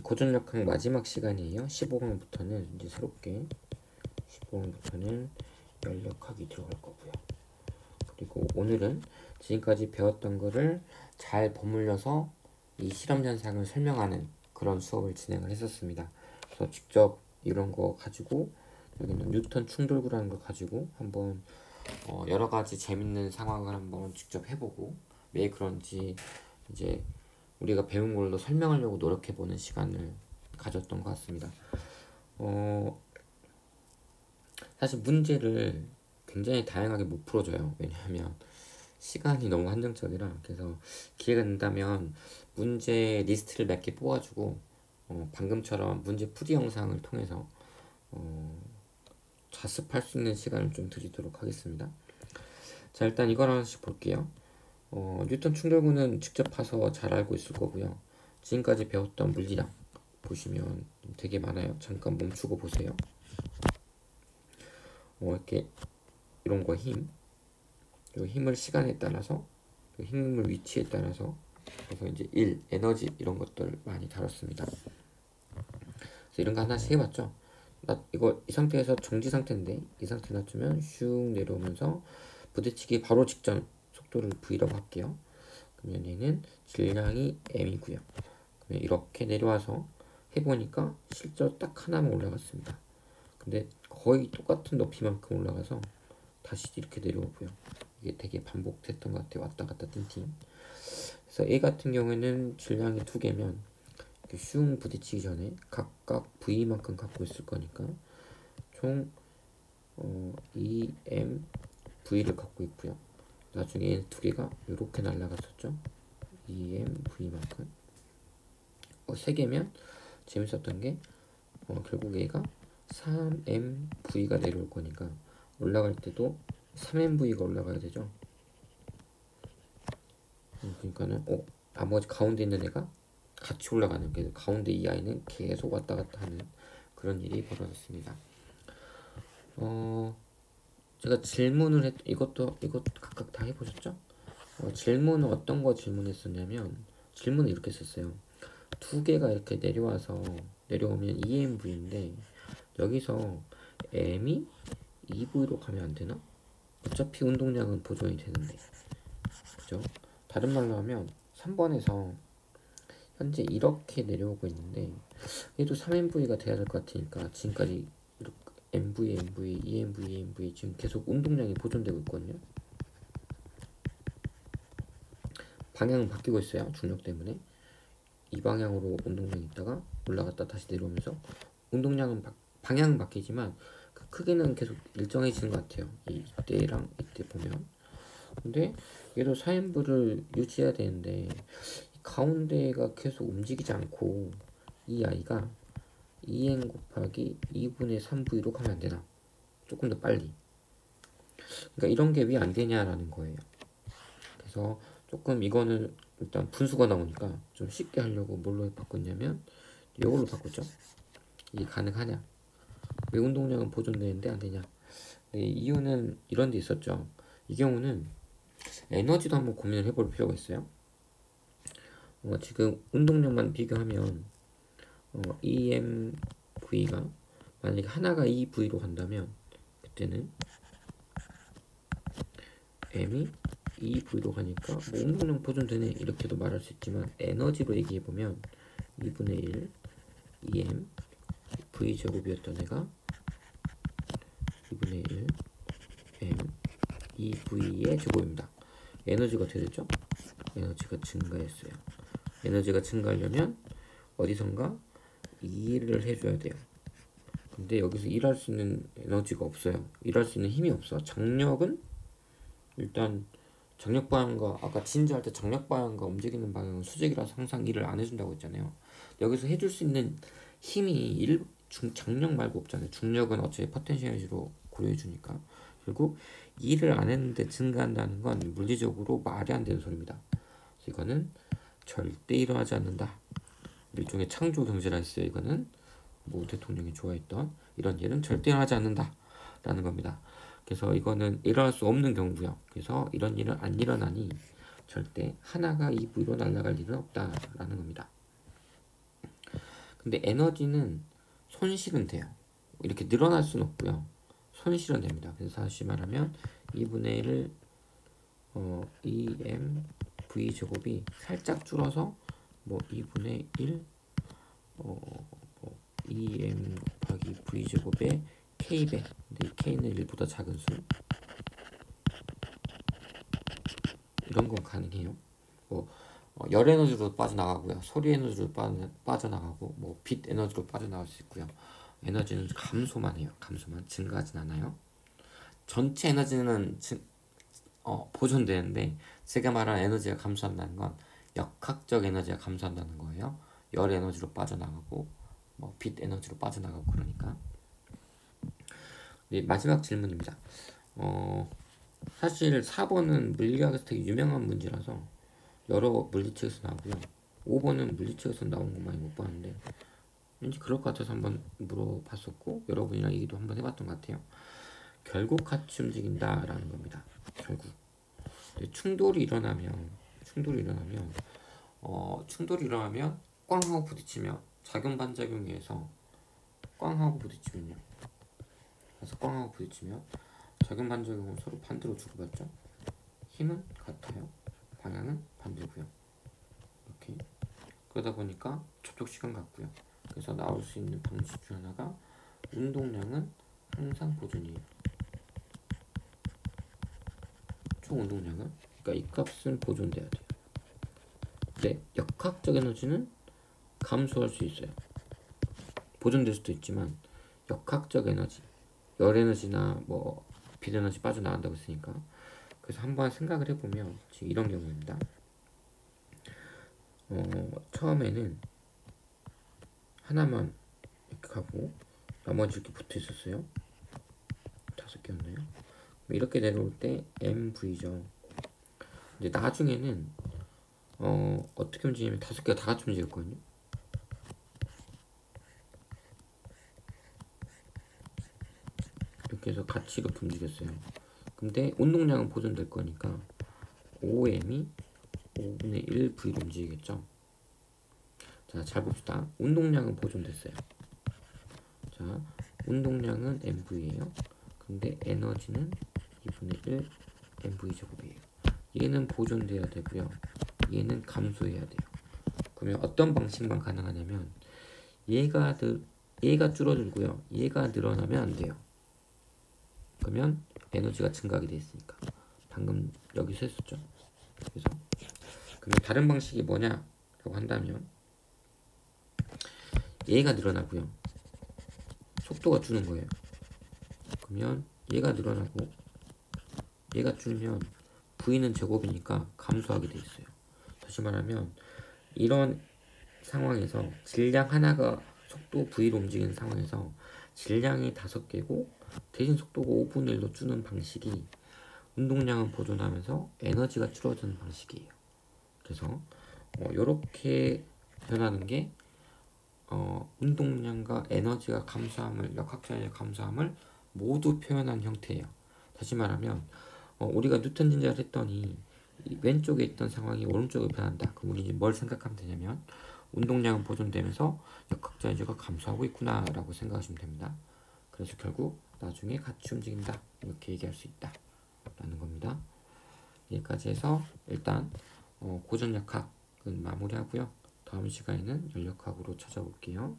고전역학 마지막 시간이에요. 15강부터는 이제 새롭게 15강부터는 연력학이 들어갈 거고요. 그리고 오늘은 지금까지 배웠던 거를 잘 버물려서 이 실험 현상을 설명하는 그런 수업을 진행을 했었습니다. 그래서 직접 이런 거 가지고 여기는 뉴턴 충돌구라는 걸 가지고 한번 여러 가지 재밌는 상황을 한번 직접 해보고 왜 그런지 이제 우리가 배운 걸로 설명하려고 노력해보는 시간을 가졌던 것 같습니다. 사실 문제를 굉장히 다양하게 못 풀어줘요. 왜냐하면 시간이 너무 한정적이라. 그래서 기회가 된다면 문제 리스트를 몇 개 뽑아주고 방금처럼 문제 풀이 영상을 통해서 자습할 수 있는 시간을 좀 드리도록 하겠습니다. 자, 일단 이걸 하나씩 볼게요. 뉴턴 충돌구는 직접 봐서 잘 알고 있을 거고요. 지금까지 배웠던 물리량 보시면 되게 많아요. 잠깐 멈추고 보세요. 이렇게 이런 거 힘, 이 힘을 시간에 따라서, 그 힘을 위치에 따라서, 그래서 이제 에너지 이런 것들 많이 다뤘습니다. 그래서 이런 거 하나씩 해봤죠. 이거 이 상태에서 정지 상태인데 이 상태 놔두면 슉 내려오면서 부딪히기 바로 직전 속도를 v라고 할게요. 그러면 얘는 질량이 m이고요. 그러면 이렇게 내려와서 해보니까 실제로 딱 하나만 올라갔습니다. 근데 거의 똑같은 높이만큼 올라가서 다시 이렇게 내려오고요. 이게 되게 반복됐던 것 같아요. 왔다 갔다 띵띵. 그래서 A 같은 경우에는 질량이 2개면 이렇게 슝 부딪히기 전에 각각 V만큼 갖고 있을 거니까 총 EM V를 갖고 있고요. 나중에 얘는 2개가 이렇게 날아갔었죠. EM V만큼 3개면 재밌었던 게 결국 얘가 3MV가 내려올 거니까 올라갈 때도 3MV가 올라가야 되죠. 그러니까는 나머지 가운데 있는 애가 같이 올라가는, 그래서 가운데 이 아이는 계속 왔다 갔다 하는 그런 일이 벌어졌습니다. 제가 질문을 이것 각각 다 해보셨죠? 질문은 어떤 거 질문했었냐면 질문을 이렇게 썼어요. 2개가 이렇게 내려오면 EMV인데 여기서 M이 EV로 가면 안 되나? 어차피 운동량은 보존이 되는데, 그죠? 다른 말로 하면 3번에서 현재 이렇게 내려오고 있는데 얘도 3MV가 돼야 될 것 같으니까 지금까지 이렇게 MV, MV, EMV, EMV 지금 계속 운동량이 보존되고 있거든요. 방향은 바뀌고 있어요. 중력 때문에. 이 방향으로 운동량이 있다가 올라갔다 다시 내려오면서 운동량은 방향은 바뀌지만 그 크기는 계속 일정해지는 것 같아요. 이때랑 이때 보면. 근데 얘도 4인부를 유지해야 되는데 가운데가 계속 움직이지 않고 이 아이가 2n 곱하기 2분의 3v로 가면 안 되나? 조금 더 빨리. 그러니까 이런 게 왜 안 되냐라는 거예요. 그래서 조금 이거는 일단 분수가 나오니까 좀 쉽게 하려고 뭘로 바꿨냐면 이걸로 바꿨죠. 이게 가능하냐? 왜 운동량은 보존되는데 안 되냐? 네, 이유는 이런 데 있었죠. 이 경우는 에너지도 한번 고민을 해볼 필요가 있어요. 지금 운동량만 비교하면 EMV가 만약에 하나가 EV로 간다면 그때는 M이 EV로 가니까 뭐 운동량 보존되네 이렇게도 말할 수 있지만 에너지로 얘기해보면 2분의 1 EM V제곱이었던 애가 2분의 1 M EV의 제곱입니다. 에너지가 어떻게 됐죠? 에너지가 증가했어요. 에너지가 증가하려면 어디선가 일을 해줘야 돼요. 근데 여기서 일할 수 있는 에너지가 없어요. 일할 수 있는 힘이 없어. 장력은 일단 장력 방향과 아까 진주할 때 장력 방향과 움직이는 방향은 수직이라서 항상 일을 안 해준다고 했잖아요. 여기서 해줄 수 있는 힘이 장력 말고 없잖아요. 중력은 어차피 포텐셜에너지로 고려해주니까. 결국 일을 안 했는데 증가한다는 건 물리적으로 말이 안 되는 소리입니다. 그래서 이거는 절대 일어나지 않는다. 일종의 창조 경제라 했어요. 이거는 모 대통령이 좋아했던 이런 일은 절대 일어나지 않는다 라는 겁니다. 그래서 이거는 일어날 수 없는 경우고요. 그래서 이런 일은 안 일어나니 절대 하나가 EV로 날아갈 일은 없다라는 겁니다. 근데 에너지는 손실은 돼요. 이렇게 늘어날 수는 없고요. 손실은 됩니다. 그래서 다시 말하면 2분의 1을 2mv 제곱이 살짝 줄어서 뭐 2분의 1 2m 곱하기 v 제곱의 k배. 근데 이 k는 1보다 작은 수. 이런 건 가능해요. 뭐 열 에너지로 빠져나가고요. 소리 에너지로 빠져나가고 뭐 빛 에너지로 빠져나갈 수 있고요. 에너지는 감소만 해요. 감소만 증가하진 않아요. 전체 에너지는 보존되는데 제가 말한 에너지가 감소한다는 건 역학적 에너지가 감소한다는 거예요. 열 에너지로 빠져나가고 뭐 빛 에너지로 빠져나가고 그러니까. 네, 마지막 질문입니다. 사실 4번은 물리학에서 되게 유명한 문제라서 여러 물리책에서 나오고요. 5번은 물리책에서 나온 거 많이 못 봤는데 왠지 그럴 것 같아서 한번 물어봤었고 여러분이랑 얘기도 한번 해봤던 것 같아요. 결국 같이 움직인다 라는 겁니다. 결국 충돌이 일어나면 꽝 하고 부딪히면 작용 반작용에 의해서 꽝 하고 부딪히면요. 그래서 꽝 하고 부딪히면 작용 반작용은 서로 반대로 주고받죠. 힘은 같아요. 방향은 반대고요. 이렇게 그러다 보니까 접촉 시간 같고요. 그래서 나올 수 있는 방식 중 하나가 운동량은 항상 보존이에요. 총 운동량은 그러니까 이 값은 보존돼야 돼요. 근데 역학적 에너지는 감소할 수 있어요. 보존될 수도 있지만 역학적 에너지, 열 에너지나 뭐 빛 에너지 빠져나간다고 했으니까 그래서 한번 생각을 해보면 지금 이런 경우입니다. 처음에는 하나만 이렇게 가고 나머지 이렇게 붙어 있었어요. 5개였나요? 이렇게 내려올 때 MV죠. 근데 나중에는 어떻게 움직이냐면 5개가 다 같이 움직였거든요. 이렇게 해서 같이 이렇게 움직였어요. 근데 운동량은 보존될 거니까 5m이 5분의 1V로 움직이겠죠. 자, 잘 봅시다. 운동량은 보존됐어요. 자, 운동량은 mv예요. 근데 에너지는 2분의 1 mv 제곱이에요. 얘는 보존돼야 되고요. 얘는 감소해야 돼요. 그러면 어떤 방식만 가능하냐면 얘가 줄어들고요. 얘가 늘어나면 안 돼요. 그러면 에너지가 증가하게 돼 있으니까 방금 여기서 했었죠. 그래서 그러면 다른 방식이 뭐냐라고 한다면 얘가 늘어나고요. 속도가 주는 거예요. 그러면 얘가 늘어나고 얘가 줄면 V는 제곱이니까 감소하게 돼 있어요. 다시 말하면 이런 상황에서 질량 하나가 속도 V로 움직이는 상황에서 질량이 5개고 대신 속도가 5분의 1로 주는 방식이 운동량은 보존하면서 에너지가 줄어드는 방식이에요. 그래서 이렇게 변하는 게 운동량과 에너지가 감소함을, 역학적 에너지 감소함을 모두 표현한 형태예요. 다시 말하면 우리가 뉴턴 진자를 했더니 왼쪽에 있던 상황이 오른쪽으로 변한다. 그럼 우리 뭘 생각하면 되냐면 운동량은 보존되면서 역학적 에너지가 감소하고 있구나 라고 생각하시면 됩니다. 그래서 결국 나중에 같이 움직인다 이렇게 얘기할 수 있다 라는 겁니다. 여기까지 해서 일단 고전역학은 마무리하고요. 다음 시간에는 연력학으로 찾아올게요.